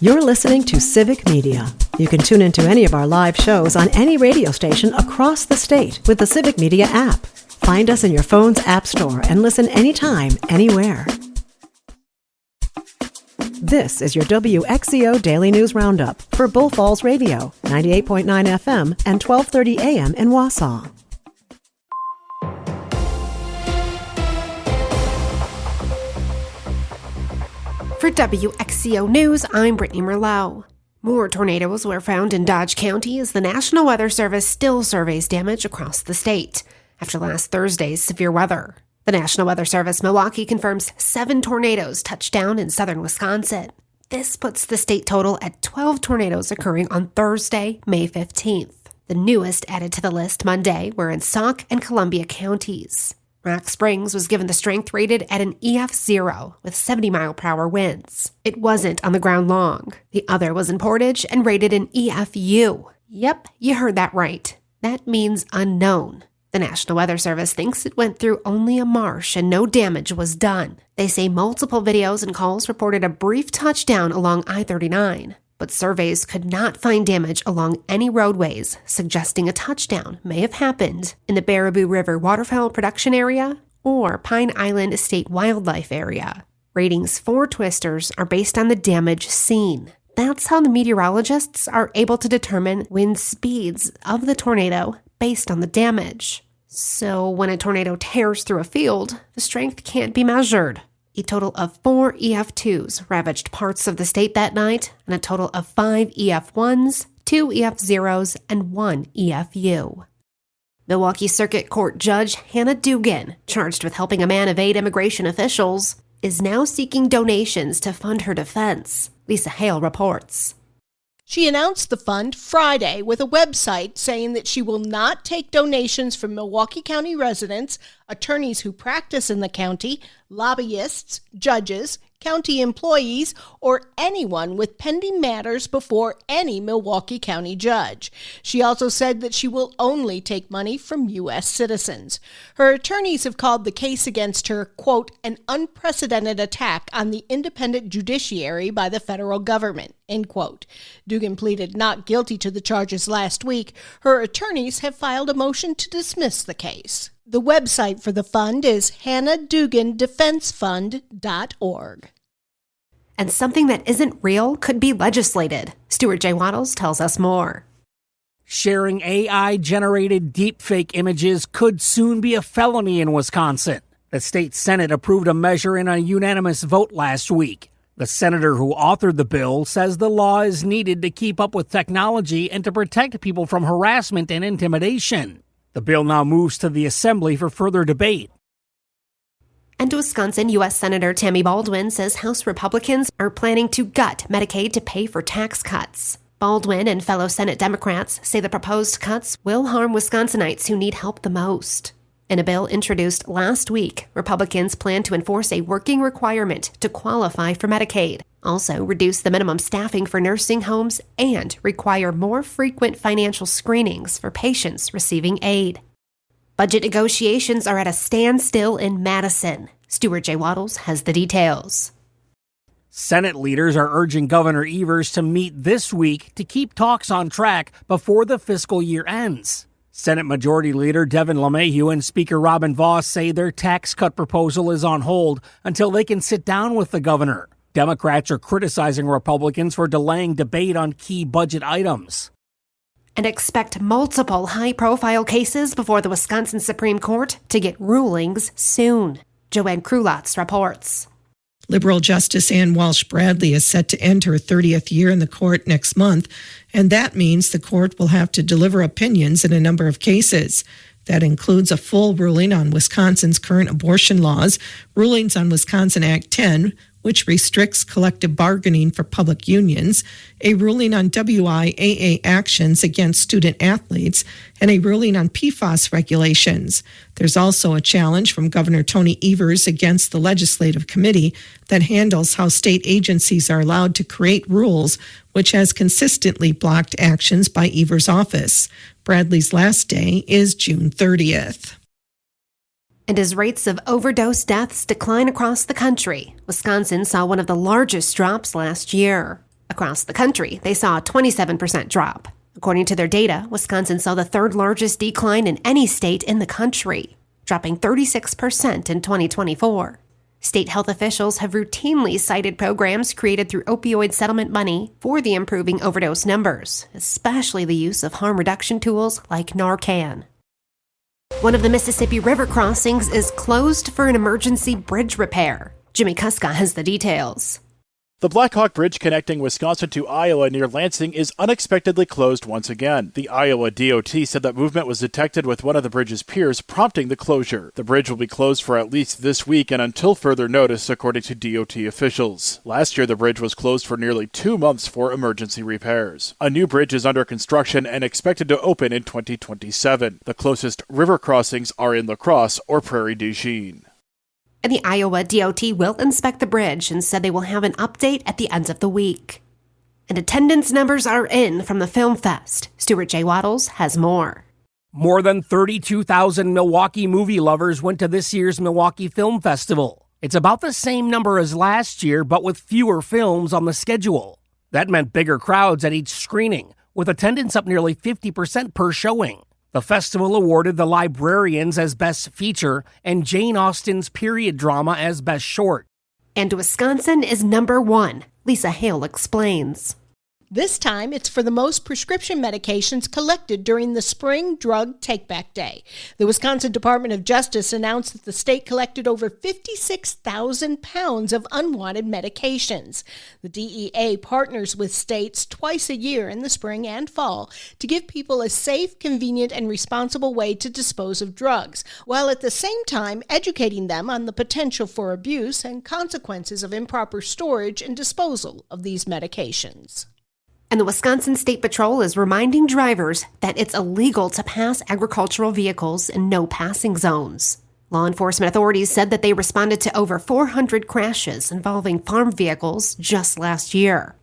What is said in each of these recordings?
You're listening to Civic Media. You can tune into any of our live shows on any radio station across the state with the Civic Media app. Find us in your phone's app store and listen anytime, anywhere. This is your WXCO Daily News Roundup for Bull Falls Radio, 98.9 FM and 1230 AM in Wausau. For WXCO News, I'm Brittany Merlot. More tornadoes were found in Dodge County as the National Weather Service still surveys damage across the state after last Thursday's severe weather. The National Weather Service Milwaukee confirms 7 tornadoes touched down in southern Wisconsin. This puts the state total at 12 tornadoes occurring on Thursday, May 15th. The newest added to the list Monday were in Sauk and Columbia counties. Rock Springs was given the strength rated at an EF0 with 70-mile-per-hour winds. It wasn't on the ground long. The other was in Portage and rated an EFU. Yep, you heard that right. That means unknown. The National Weather Service thinks it went through only a marsh and no damage was done. They say multiple videos and calls reported a brief touchdown along I-39, but surveys could not find damage along any roadways, suggesting a touchdown may have happened in the Baraboo River Waterfowl Production Area or Pine Island State Wildlife Area. Ratings for twisters are based on the damage seen. That's how the meteorologists are able to determine wind speeds of the tornado based on the damage. So when a tornado tears through a field, the strength can't be measured. A total of 4 EF2s ravaged parts of the state that night, and a total of 5 EF1s, 2 EF0s, and 1 EFU. Milwaukee Circuit Court Judge Hannah Dugan, charged with helping a man evade immigration officials, is now seeking donations to fund her defense. Lisa Hale reports. She announced the fund Friday with a website saying that she will not take donations from Milwaukee County residents, attorneys who practice in the county, lobbyists, judges, county employees, or anyone with pending matters before any Milwaukee County judge. She also said that she will only take money from U.S. citizens. Her attorneys have called the case against her, quote, an unprecedented attack on the independent judiciary by the federal government, end quote. Dugan pleaded not guilty to the charges last week. Her attorneys have filed a motion to dismiss the case. The website for the fund is hannahdugan.defensefund.org. And something that isn't real could be legislated. Stuart J. Waddles tells us more. Sharing AI-generated deepfake images could soon be a felony in Wisconsin. The state Senate approved a measure in a unanimous vote last week. The senator who authored the bill says the law is needed to keep up with technology and to protect people from harassment and intimidation. The bill now moves to the Assembly for further debate. And Wisconsin U.S. Senator Tammy Baldwin says House Republicans are planning to gut Medicaid to pay for tax cuts. Baldwin and fellow Senate Democrats say the proposed cuts will harm Wisconsinites who need help the most. In a bill introduced last week, Republicans plan to enforce a working requirement to qualify for Medicaid, also reduce the minimum staffing for nursing homes, and require more frequent financial screenings for patients receiving aid. Budget negotiations are at a standstill in Madison. Stuart J. Waddles has the details. Senate leaders are urging Governor Evers to meet this week to keep talks on track before the fiscal year ends. Senate Majority Leader Devin LeMahieu and Speaker Robin Vos say their tax cut proposal is on hold until they can sit down with the governor. Democrats are criticizing Republicans for delaying debate on key budget items. And expect multiple high-profile cases before the Wisconsin Supreme Court to get rulings soon. Joanne Krulotz reports. Liberal Justice Ann Walsh Bradley is set to end her 30th year in the court next month, and that means the court will have to deliver opinions in a number of cases. That includes a full ruling on Wisconsin's current abortion laws, rulings on Wisconsin Act 10, which restricts collective bargaining for public unions, a ruling on WIAA actions against student athletes, and a ruling on PFAS regulations. There's also a challenge from Governor Tony Evers against the legislative committee that handles how state agencies are allowed to create rules, which has consistently blocked actions by Evers' office. Bradley's last day is June 30th. And as rates of overdose deaths decline across the country, Wisconsin saw one of the largest drops last year. Across the country, they saw a 27% drop. According to their data, Wisconsin saw the third largest decline in any state in the country, dropping 36% in 2024. State health officials have routinely cited programs created through opioid settlement money for the improving overdose numbers, especially the use of harm reduction tools like Narcan. One of the Mississippi River crossings is closed for an emergency bridge repair. Jimmy Kuska has the details. The Black Hawk Bridge connecting Wisconsin to Iowa near Lansing is unexpectedly closed once again. The Iowa DOT said that movement was detected with one of the bridge's piers, prompting the closure. The bridge will be closed for at least this week and until further notice, according to DOT officials. Last year, the bridge was closed for nearly 2 months for emergency repairs. A new bridge is under construction and expected to open in 2027. The closest river crossings are in La Crosse or Prairie du Chien. And the Iowa DOT will inspect the bridge and said they will have an update at the end of the week. And attendance numbers are in from the Film Fest. Stuart J. Waddles has more. More than 32,000 Milwaukee movie lovers went to this year's Milwaukee Film Festival. It's about the same number as last year, but with fewer films on the schedule. That meant bigger crowds at each screening, with attendance up nearly 50% per showing. The festival awarded The Librarians as Best Feature and Jane Austen's period drama as Best Short. And Wisconsin is number 1. Lisa Hale explains. This time, it's for the most prescription medications collected during the Spring Drug Take-Back Day. The Wisconsin Department of Justice announced that the state collected over 56,000 pounds of unwanted medications. The DEA partners with states twice a year in the spring and fall to give people a safe, convenient, and responsible way to dispose of drugs, while at the same time educating them on the potential for abuse and consequences of improper storage and disposal of these medications. And the Wisconsin State Patrol is reminding drivers that it's illegal to pass agricultural vehicles in no passing zones. Law enforcement authorities said that they responded to over 400 crashes involving farm vehicles just last year.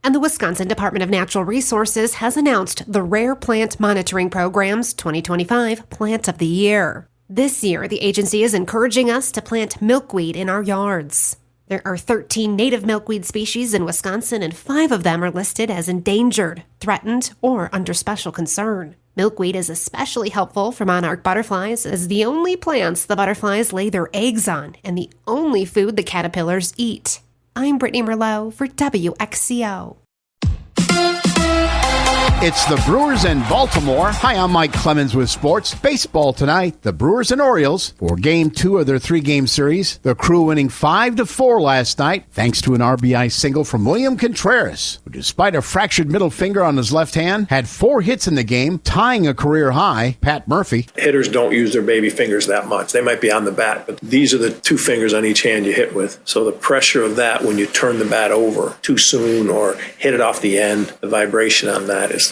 And the Wisconsin Department of Natural Resources has announced the Rare Plant Monitoring Program's 2025 Plant of the Year. This year, the agency is encouraging us to plant milkweed in our yards. There are 13 native milkweed species in Wisconsin, and 5 of them are listed as endangered, threatened, or under special concern. Milkweed is especially helpful for monarch butterflies as the only plants the butterflies lay their eggs on and the only food the caterpillars eat. I'm Brittany Merlot for WXCO. It's the Brewers and Baltimore. Hi, I'm Mike Clemens with sports. Baseball tonight, the Brewers and Orioles for Game 2 of their 3-game series. The Crew winning 5-4 last night, thanks to an RBI single from William Contreras, who despite a fractured middle finger on his left hand, had 4 hits in the game, tying a career high. Pat Murphy. Hitters don't use their baby fingers that much. They might be on the bat, but these are the 2 fingers on each hand you hit with. So the pressure of that when you turn the bat over too soon or hit it off the end, the vibration on that is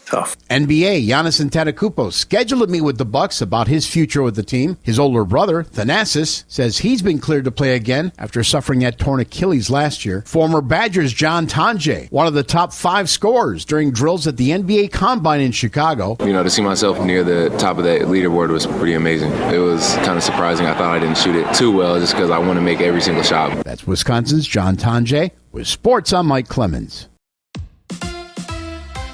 tough. NBA, Giannis Antetokounmpo scheduled to meet with the Bucks about his future with the team. His older brother, Thanasis, says he's been cleared to play again after suffering that torn Achilles last year. Former Badgers John Tonje, one of the top 5 scorers during drills at the NBA Combine in Chicago. You know, to see myself near the top of that leaderboard was pretty amazing. It was kind of surprising. I thought I didn't shoot it too well just because I want to make every single shot. That's Wisconsin's John Tonje. With sports, I'm Mike Clemens.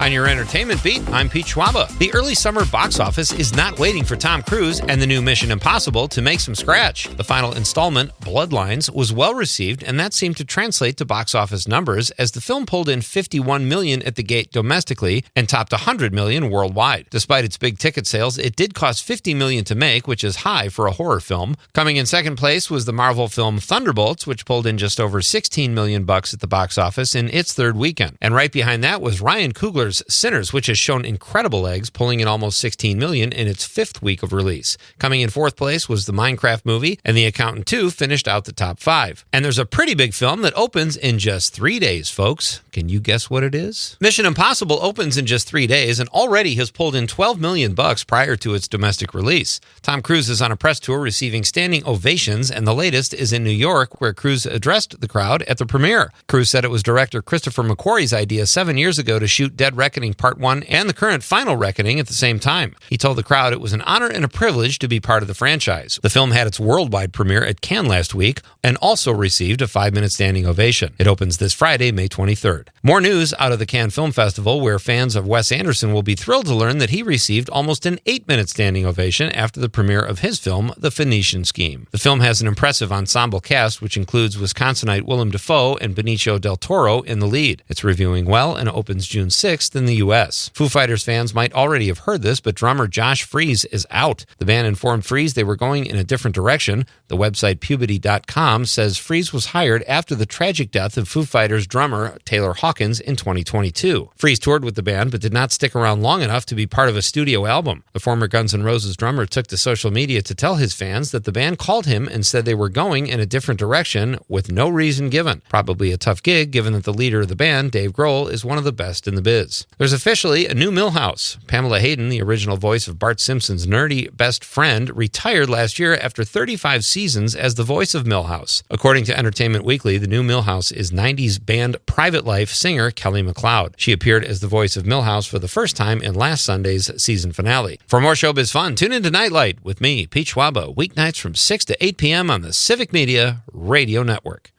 On your entertainment beat, I'm Pete Schwaba. The early summer box office is not waiting for Tom Cruise and the new Mission Impossible to make some scratch. The final installment, Bloodlines, was well received, and that seemed to translate to box office numbers as the film pulled in $51 million at the gate domestically and topped $100 million worldwide. Despite its big ticket sales, it did cost $50 million to make, which is high for a horror film. Coming in second place was the Marvel film Thunderbolts, which pulled in just over $16 million at the box office in its third weekend. And right behind that was Ryan Coogler's Sinners, which has shown incredible legs, pulling in almost $16 million in its 5th week of release. Coming in 4th place was the Minecraft movie, and The Accountant 2 finished out the top 5. And there's a pretty big film that opens in just 3 days, folks. Can you guess what it is? Mission Impossible opens in just 3 days and already has pulled in $12 million prior to its domestic release. Tom Cruise is on a press tour receiving standing ovations, and the latest is in New York, where Cruise addressed the crowd at the premiere. Cruise said it was director Christopher McQuarrie's idea 7 years ago to shoot Dead Reckoning Part 1 and the current Final Reckoning at the same time. He told the crowd it was an honor and a privilege to be part of the franchise. The film had its worldwide premiere at Cannes last week and also received a 5-minute standing ovation. It opens this Friday, May 23rd. More news out of the Cannes Film Festival, where fans of Wes Anderson will be thrilled to learn that he received almost an 8-minute standing ovation after the premiere of his film, The Phoenician Scheme. The film has an impressive ensemble cast, which includes Wisconsinite Willem Dafoe and Benicio del Toro in the lead. It's reviewing well and opens June 6th in the U.S. Foo Fighters fans might already have heard this, but drummer Josh Freese is out. The band informed Freese they were going in a different direction. The website Puberty.com says Freese was hired after the tragic death of Foo Fighters drummer Taylor Hawkins in 2022. Freese toured with the band but did not stick around long enough to be part of a studio album. The former Guns N' Roses drummer took to social media to tell his fans that the band called him and said they were going in a different direction with no reason given. Probably a tough gig given that the leader of the band, Dave Grohl, is one of the best in the biz. There's officially a new Milhouse. Pamela Hayden, the original voice of Bart Simpson's nerdy best friend, retired last year after 35 seasons as the voice of Milhouse. According to Entertainment Weekly, the new Milhouse is 90s band Private Life singer Kelly MacLeod. She appeared as the voice of Milhouse for the first time in last Sunday's season finale. For more showbiz fun, tune into Nightlight with me, Pete Schwaba, weeknights from 6 to 8 p.m. on the Civic Media Radio Network.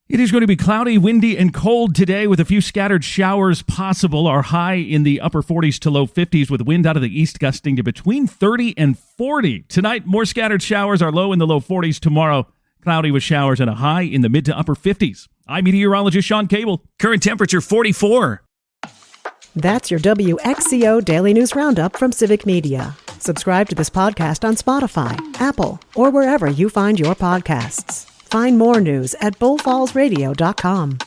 It is going to be cloudy, windy, and cold today with a few scattered showers possible. Our high in the upper 40s to low 50s with wind out of the east gusting to between 30 and 40. Tonight, more scattered showers, are low in the low 40s. Tomorrow, cloudy with showers and a high in the mid to upper 50s. I'm meteorologist Sean Cable. Current temperature 44. That's your WXCO Daily News Roundup from Civic Media. Subscribe to this podcast on Spotify, Apple, or wherever you find your podcasts. Find more news at bullfallsradio.com.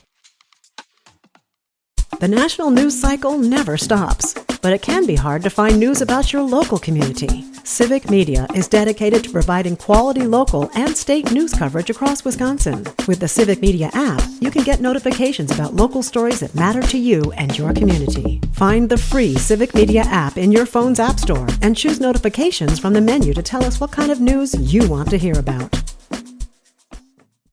The national news cycle never stops, but it can be hard to find news about your local community. Civic Media is dedicated to providing quality local and state news coverage across Wisconsin. With the Civic Media app, you can get notifications about local stories that matter to you and your community. Find the free Civic Media app in your phone's app store and choose notifications from the menu to tell us what kind of news you want to hear about.